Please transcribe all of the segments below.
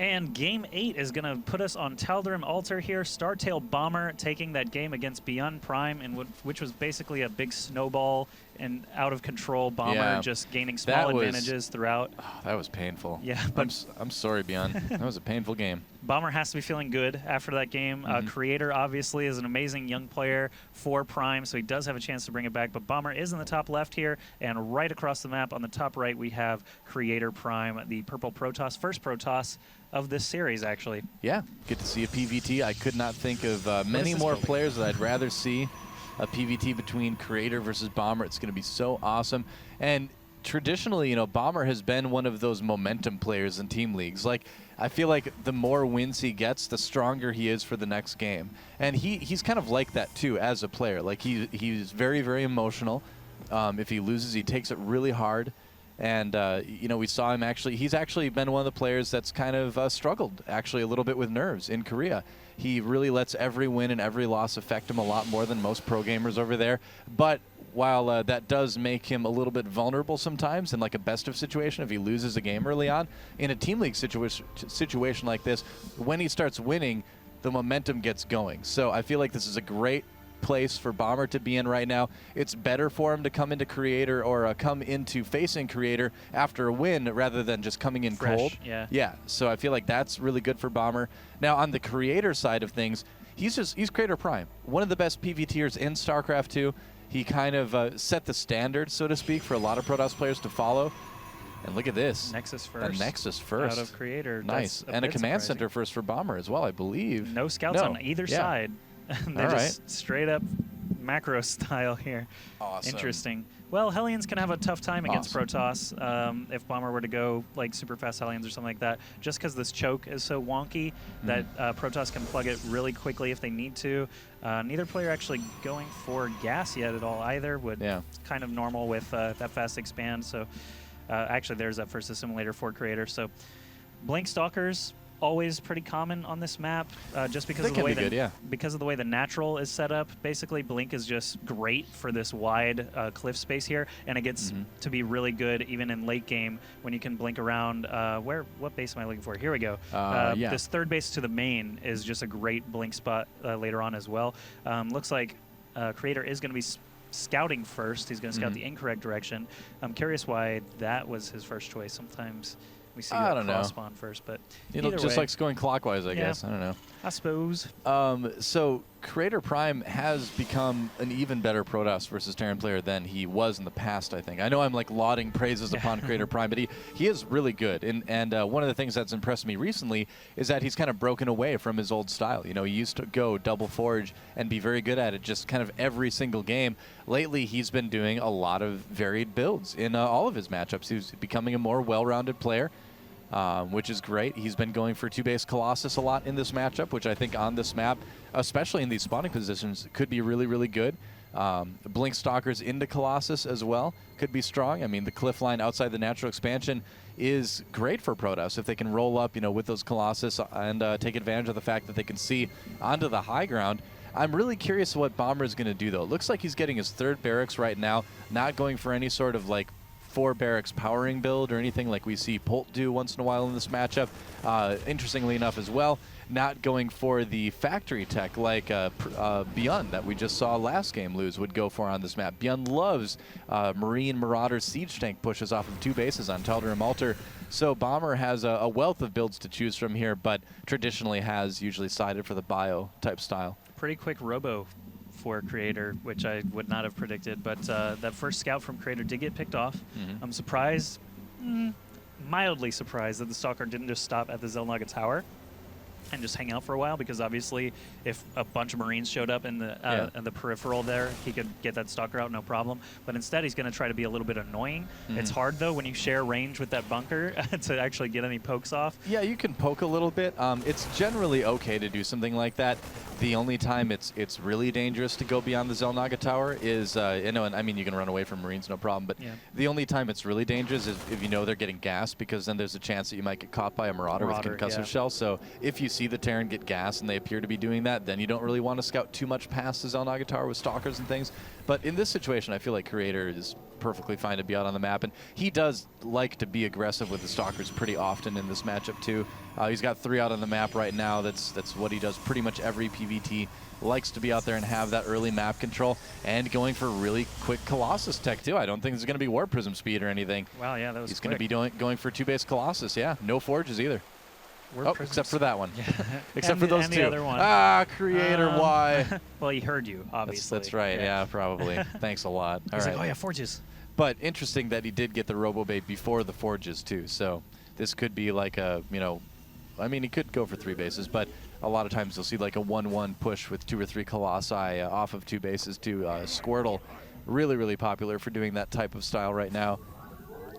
And game 8 is going to put us on Tal'Darim altar here. StarTale Bomber taking that game against IGNProLeague, and which was basically a big snowball and out of control Bomber just gaining small advantages throughout. Oh, that was painful. Yeah, but I'm sorry, IGN. That was a painful game. Bomber has to be feeling good after that game. Creator obviously is an amazing young player for Prime, so he does have a chance to bring it back. But Bomber is in the top left here, and right across the map on the top right we have Creator.Prime, the purple Protoss, first Protoss of this series, actually. Yeah, get to see a PVT. I could not think of many more players that I'd rather see a PVT between Creator versus Bomber. It's going to be so awesome. And traditionally, you know, Bomber has been one of those momentum players in team leagues. Like, I feel like the more wins he gets, the stronger he is for the next game. And he's kind of like that, too, as a player. Like, he's very, very emotional. If he loses, he takes it really hard. And, you know, we saw him he's actually been one of the players that's kind of struggled, actually, a little bit with nerves in Korea. He really lets every win and every loss affect him a lot more than most pro gamers over there. But while that does make him a little bit vulnerable sometimes in like a best of situation if he loses a game early on, in a team league situation like this, when he starts winning, the momentum gets going. So I feel like this is a great place for Bomber to be in right now. It's better for him to come into Creator or come into facing Creator after a win rather than just coming in fresh, cold. Yeah. So I feel like that's really good for Bomber. Now on the Creator side of things, he's Creator.Prime, one of the best PVTers in StarCraft 2. He kind of set the standard, so to speak, for a lot of Protoss players to follow. And look at this. Nexus first. A Nexus first. Out of Creator. Nice. And a command center first for Bomber as well, I believe. No scouts on either side. They're just straight up macro style here. Awesome. Interesting. Well, Hellions can have a tough time against Protoss if Bomber were to go like super fast Hellions or something like that, just because this choke is so wonky that Protoss can plug it really quickly if they need to. Neither player actually going for gas yet at all either. It's kind of normal with that fast expand. So actually there's that first assimilator for Creator. So Blink Stalkers, always pretty common on this map, just because of the way because of the way the natural is set up. Basically, Blink is just great for this wide cliff space here, and it gets to be really good even in late game when you can blink around. What base am I looking for? Here we go. This third base to the main is just a great blink spot later on as well. Looks like Creator is going to be scouting first. He's going to scout the incorrect direction. I'm curious why that was his first choice. Sometimes we see that cross spawn first, but it just likes going clockwise, I guess. I don't know. I suppose. So Creator.Prime has become an even better Protoss versus Terran player than he was in the past, I think. I know I'm like lauding praises upon Creator.Prime, but he is really good. And one of the things that's impressed me recently is that he's kind of broken away from his old style. You know, he used to go double forge and be very good at it just kind of every single game. Lately, he's been doing a lot of varied builds in all of his matchups. He's becoming a more well-rounded player, which is great. He's been going for two-base Colossus a lot in this matchup, which I think on this map, especially in these spawning positions, could be really, really good. Blink Stalkers into Colossus as well could be strong. I mean, the cliff line outside the natural expansion is great for Protoss if they can roll up, you know, with those Colossus and take advantage of the fact that they can see onto the high ground. I'm really curious what Bomber is going to do, though. It looks like he's getting his third barracks right now, not going for any sort of, like, 4 barracks powering build or anything like we see Polt do once in a while in this matchup. Interestingly enough as well, not going for the factory tech like Beyond that we just saw last game lose would go for on this map. Beyond loves Marine Marauder siege tank pushes off of 2 bases on Tal'Darim Altar. So Bomber has a wealth of builds to choose from here, but traditionally has usually sided for the bio type style. Pretty quick robo for Creator, which I would not have predicted, but that first scout from Creator did get picked off. I'm surprised, mildly surprised, that the Stalker didn't just stop at the Xel'Naga Tower and just hang out for a while, because obviously if a bunch of Marines showed up in the peripheral there, he could get that Stalker out no problem. But instead he's going to try to be a little bit annoying. It's hard though when you share range with that bunker to actually get any pokes off. Yeah, you can poke a little bit. It's generally okay to do something like that. The only time it's really dangerous to go beyond the Xel'Naga Tower is, and I mean, you can run away from Marines, no problem, but the only time it's really dangerous is if you know they're getting gassed, because then there's a chance that you might get caught by a Marauder with concussive shell. So if you see the Terran get gas and they appear to be doing that, then you don't really want to scout too much past the Xel'Naga Tower with Stalkers and things. But in this situation, I feel like Creator is perfectly fine to be out on the map. And he does like to be aggressive with the Stalkers pretty often in this matchup too. He's got 3 out on the map right now. That's what he does pretty much every PvT. Likes to be out there and have that early map control, and going for really quick Colossus tech too. I don't think there's going to be Warp Prism speed or anything. Wow, yeah, that was He's going to be going for 2-base Colossus, yeah. No forges either. Except for that one. Yeah. Except for those and 2. The other one. Ah, Creator, why? Well, he heard you, obviously. That's right, yeah, probably. Thanks a lot. He's like, oh yeah, forges. But interesting that he did get the Robobait before the forges too, so this could be like a, I mean, he could go for 3 bases, but a lot of times you'll see like a 1-1 push with 2 or 3 Colossi off of 2 bases to Squirtle. Really, really popular for doing that type of style right now.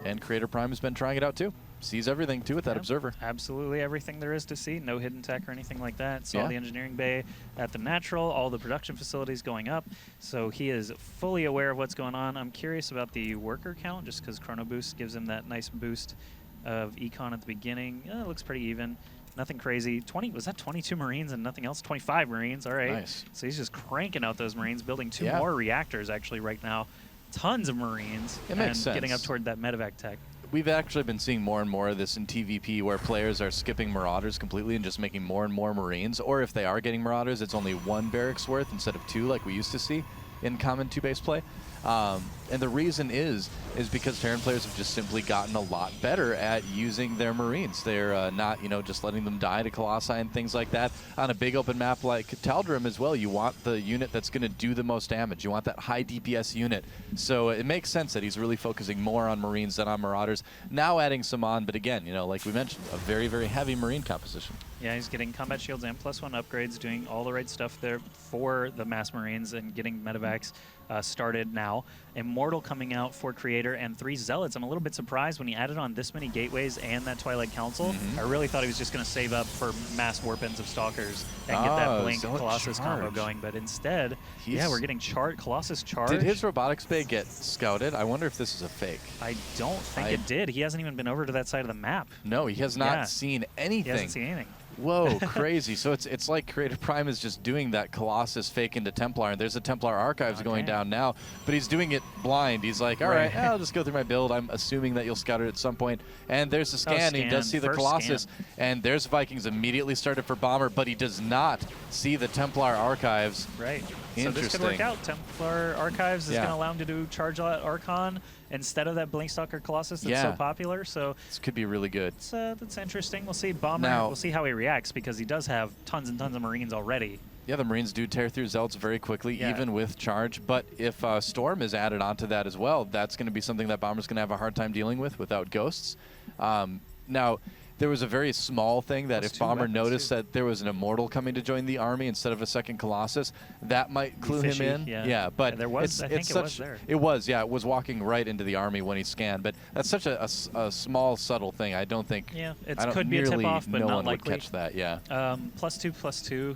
And Creator.Prime has been trying it out too. Sees everything too with that observer. Absolutely everything there is to see. No hidden tech or anything like that. Saw the engineering bay at the natural, all the production facilities going up. So he is fully aware of what's going on. I'm curious about the worker count, just because Chrono Boost gives him that nice boost of econ at the beginning. It looks pretty even. Nothing crazy. Was that 22 Marines and nothing else? 25 Marines, all right. Nice. So he's just cranking out those Marines, building 2 more reactors actually right now. Tons of Marines. It makes sense. Getting up toward that medevac tech. We've actually been seeing more and more of this in TVP, where players are skipping Marauders completely and just making more and more Marines. Or if they are getting Marauders, it's only 1 barracks worth instead of 2 like we used to see in common 2-base play. And the reason is because Terran players have just simply gotten a lot better at using their Marines. They're not, just letting them die to Colossi and things like that. On a big open map like Tal'Darim as well, you want the unit that's going to do the most damage. You want that high DPS unit. So it makes sense that he's really focusing more on Marines than on Marauders. Now adding some on, but again, like we mentioned, a very, very heavy Marine composition. Yeah, he's getting combat shields and +1 upgrades, doing all the right stuff there for the mass Marines and getting medevacs started now. Immortal coming out for Creator and 3 Zealots. I'm a little bit surprised when he added on this many Gateways and that Twilight Council. I really thought he was just going to save up for mass warp-ins of Stalkers and get that Blink Colossus combo going, but instead, we're getting Colossus charge. Did his robotics bay get scouted? I wonder if this is a fake. I don't think it did. He hasn't even been over to that side of the map. No, he has not seen anything. He hasn't seen anything. Whoa, crazy. So it's like Creator.Prime is just doing that Colossus fake into Templar, and there's a Templar Archives going down now, but he's doing it blind. He's like, all right, I'll just go through my build. I'm assuming that you'll scout it at some point. And there's the scan. He does see the Colossus, and there's Vikings immediately started for Bomber, but he does not see the Templar Archives. Right. So this could work out. Templar Archives is going to allow him to do charge Archon instead of that Blinkstalker Colossus that's so popular. So this could be really good. That's interesting. We'll see Bomber. We'll see how he reacts, because he does have tons and tons of Marines already. Yeah, the Marines do tear through Zealots very quickly, even with charge. But if Storm is added onto that as well, that's going to be something that Bomber's going to have a hard time dealing with without Ghosts. Now, there was a very small thing that if Bomber noticed that there was an Immortal coming to join the army instead of a second Colossus, that might clue him in. Yeah, but there was, I think it was there. It was, it was walking right into the army when he scanned. But that's such a small, subtle thing. I don't think. Yeah, it could be a tip-off, but no not one likely. would catch that. Yeah. +2/+2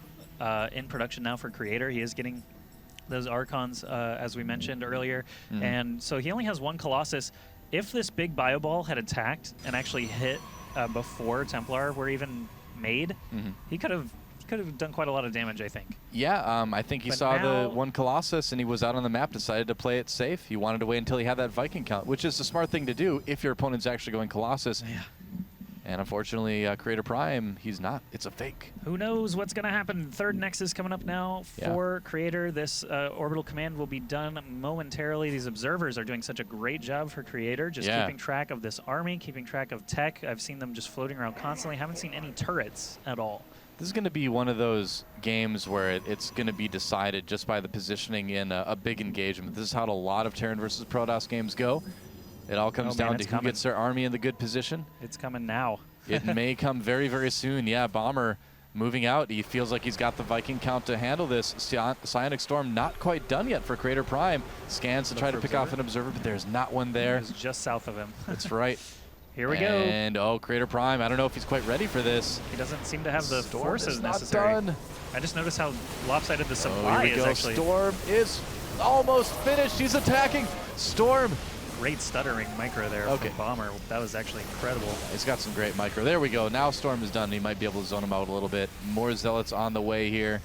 in production now for Creator. He is getting those Archons, as we mentioned earlier, and so he only has 1 Colossus. If this big Bio Ball had attacked and actually hit before Templar were even made, he could have done quite a lot of damage, I think. Yeah, I think he saw the 1 Colossus and he was out on the map, decided to play it safe. He wanted to wait until he had that Viking count, which is the smart thing to do if your opponent's actually going Colossus. Yeah. And unfortunately, Creator.Prime, he's not. It's a fake. Who knows what's going to happen? 3rd Nexus coming up now for Creator. This orbital command will be done momentarily. These observers are doing such a great job for Creator, just keeping track of this army, keeping track of tech. I've seen them just floating around constantly. Haven't seen any turrets at all. This is going to be one of those games where it's going to be decided just by the positioning in a big engagement. This is how a lot of Terran versus Protoss games go. It all comes down to who gets their army in the good position. It's coming now. It may come very, very soon. Yeah, Bomber moving out. He feels like he's got the Viking count to handle this. Psionic Storm not quite done yet for Creator.Prime. Scans to try to pick off an observer, but there's not one there. It's just south of him. That's right. Here we go. And, Creator.Prime, I don't know if he's quite ready for this. He doesn't seem to have the forces not necessary. Done. I just noticed how lopsided the supply is actually. Storm is almost finished. He's attacking. Storm. Great stuttering micro there from Bomber. That was actually incredible. He's got some great micro. There we go. Now Storm is done. He might be able to zone him out a little bit. More Zealots on the way here.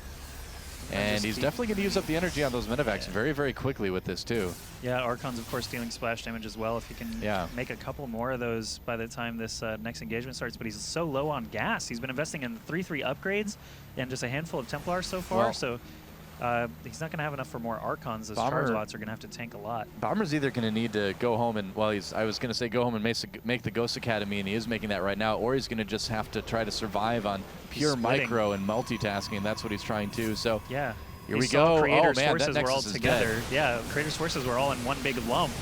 And he's definitely going to use up the energy on those medevacs very, very quickly with this, too. Yeah, Archon's, of course, dealing splash damage as well if he can make a couple more of those by the time this next engagement starts. But he's so low on gas. He's been investing in 3-3 upgrades and just a handful of Templars so far. Well, so he's not going to have enough for more Archons. Those charge lots are going to have to tank a lot. Bomber's either going to need to go home and, well, I was going to say go home and make the Ghost Academy, and he is making that right now, or he's going to just have to try to survive on pure micro and multitasking, and that's what he's trying to. So yeah. Here we go. Creator's oh, man, forces that were all Nexus is together. dead. Yeah, Creator's forces were all in one big lump.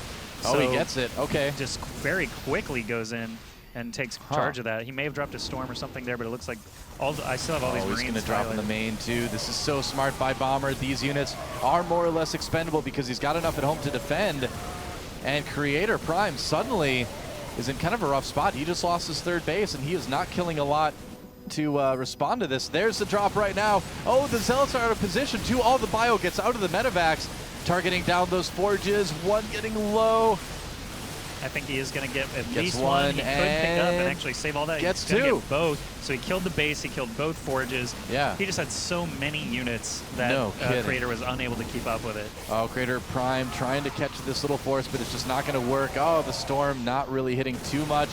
Oh, so he gets it. Okay. Just very quickly goes in and takes charge of that. He may have dropped a storm or something there, but it looks like I still have all these Marines. He's going to drop in the main, too. This is so smart by Bomber. These units are more or less expendable because he's got enough at home to defend. And Creator.Prime suddenly is in kind of a rough spot. He just lost his third base, and he is not killing a lot to respond to this. There's the drop right now. Oh, the Zealots are out of position, too. All the bio gets out of the medevacs, targeting down those forges. One getting low. I think he is going to get at least one. He could pick up and actually save all that. Gets two. two. Get both. So he killed the base. He killed both forges. Yeah. He just had so many units that Creator was unable to keep up with it. Oh, Creator.Prime trying to catch this little force, but it's just not going to work. Oh, the storm not really hitting too much.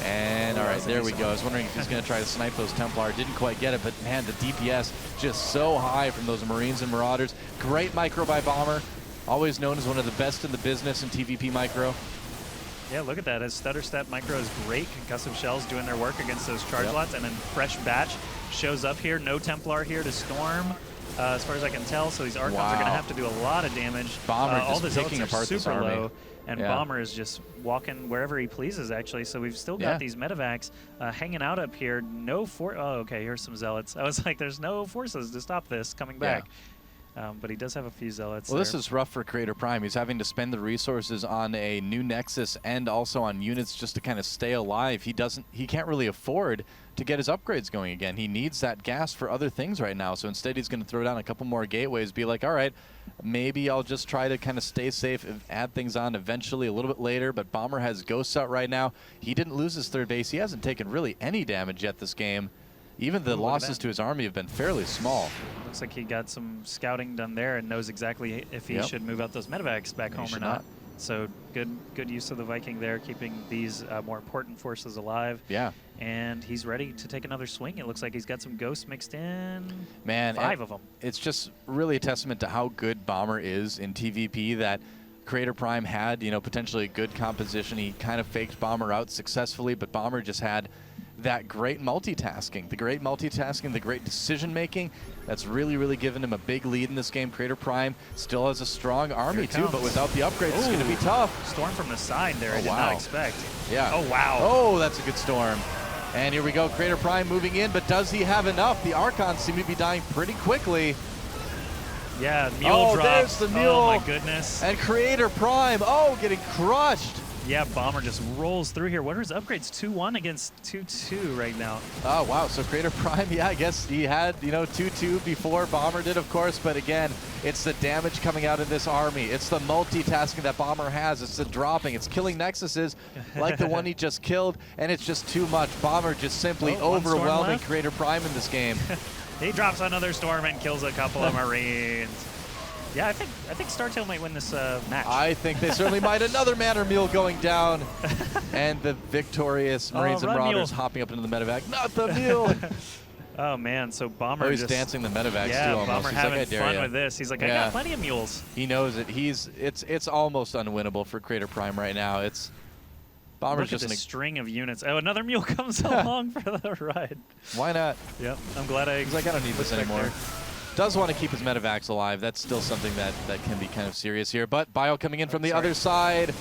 And all right, there we go. I was wondering if he's going to try to snipe those Templar. Didn't quite get it, but man, the DPS just so high from those Marines and Marauders. Great micro by Bomber. Always known as one of the best in the business in TVP micro. Yeah, look at that. His stutter step micro is great. Concussive shells doing their work against those charge lots, and then fresh batch shows up here. No Templar here to storm, as far as I can tell. So these Archons are going to have to do a lot of damage. Bomber all just the picking Zealots are apart super this army. low, and Bomber is just walking wherever he pleases, actually. So we've still got these medevacs hanging out up here. No oh, okay, here's some Zealots. I was like, there's no forces to stop this coming back. But he does have a few Zealots. Well, this is rough for Creator.Prime. He's having to spend the resources on a new Nexus and also on units just to kind of stay alive. He can't really afford to get his upgrades going again. He needs that gas for other things right now. So instead, he's going to throw down a couple more gateways, be like, all right, maybe I'll just try to kind of stay safe and add things on eventually a little bit later. But Bomber has Ghosts out right now. He didn't lose his third base. He hasn't taken really any damage yet this game. Even the losses to his army have been fairly small. Looks like he got some scouting done there and knows exactly if he should move out those medevacs back home or not. So good use of the Viking there, keeping these more important forces alive. Yeah. And he's ready to take another swing. It looks like he's got some ghosts mixed in. Man, 5 of them. It's just really a testament to how good Bomber is in TVP that Creator.Prime had, potentially a good composition. He kind of faked Bomber out successfully, but Bomber just had that great multitasking, the great decision-making. That's really, really given him a big lead in this game. Creator.Prime still has a strong army, too, but without the upgrades, it's going to be tough. Storm from the side there, I did not expect. Yeah. Oh, wow. Oh, that's a good storm. And here we go, Creator.Prime moving in, but does he have enough? The Archons seem to be dying pretty quickly. Yeah, mule drop. There's the mule. Oh, my goodness. And Creator.Prime, getting crushed. Yeah, Bomber just rolls through here. What are his upgrades? 2-1 against 2-2 right now. Oh, wow. So Creator.Prime, I guess he had, 2-2 before Bomber did, of course. But again, it's the damage coming out of this army. It's the multitasking that Bomber has. It's the dropping. It's killing Nexuses like the one he just killed. And it's just too much. Bomber just simply overwhelming Creator.Prime in this game. He drops another storm and kills a couple of Marines. Yeah, I think StarTale might win this match. I think they certainly might. Another Manor Mule going down. And the victorious Marines and Marauders hopping up into the medevac. Not the mule! Oh, man. So Bomber he's dancing the medevacs, too, almost. Bomber he's having like, fun with this. He's like, I got plenty of mules. He knows it. It's almost unwinnable for Creator.Prime right now. Bomber's just a string of units. Oh, another mule comes along for the ride. Why not? Yep. I'm glad He's like, I don't need this anymore. Does want to keep his medevacs alive. That's still something that can be kind of serious here. But Bio coming in from the other side.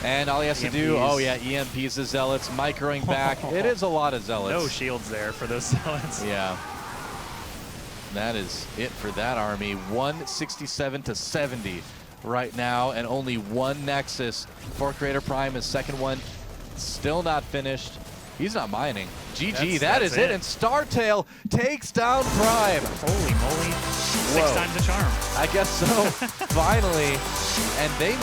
And all he has to do, EMPs the Zealots, microing back. It is a lot of Zealots. No shields there for those Zealots. Yeah. That is it for that army. 167 to 70 right now, and only one Nexus for Creator.Prime. His second one still not finished. He's not mining. GG, that is it. And StarTale takes down Prime. Holy moly. 6 times the charm. I guess so. Finally. And they